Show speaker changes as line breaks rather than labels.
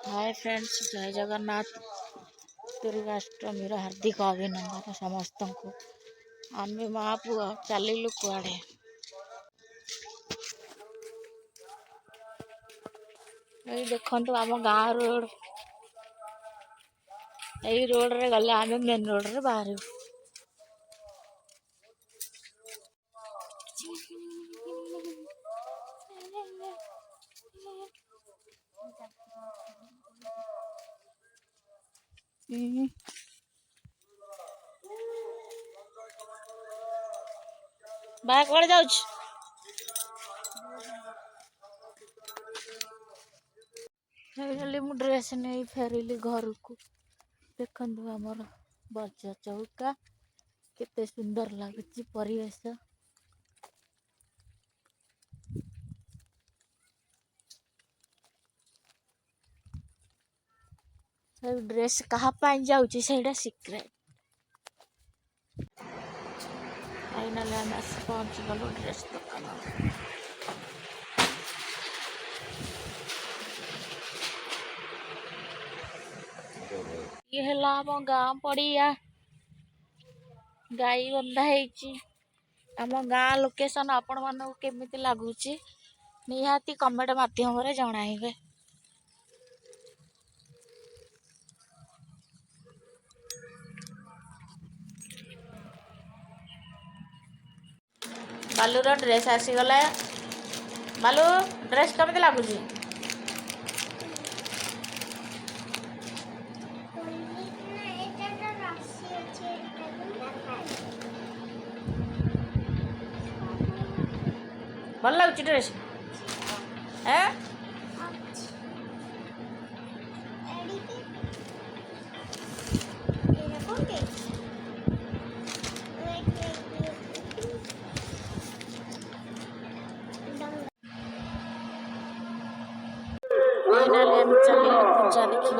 Hi friends, जय जगन्नाथ। दुर्गाष्टमी हार्दिक अभिनंदन समस्त को। आम माँ पुआ चलू कुआड़े देखु आम गाँ रोड यही रोड रे गले आम मेन रोड रे बाहर बाय कड़े जाऊँ मु ड्रेस नहीं फेरिली घर को। देखु आमर बज चौका केते सुंदर लगुच परिवेश। ड्रेस कहाँ जाऊँगी से सिक्रेट। फाइनली आम पहुँची गलु ड्रेस दुकान। ये है आम गाँ पड़िया गाई बंधा आम गाँ लोकेशन आपण मानक केमिति लगुच निहाती कमेंट माध्यम रे जणाइबे। बालू रो ड्रेस आसीगला। बालू ड्रेस केमिति लगुच? भल लगुच ड्रेस? फाइनली हम चले पूजा देखा।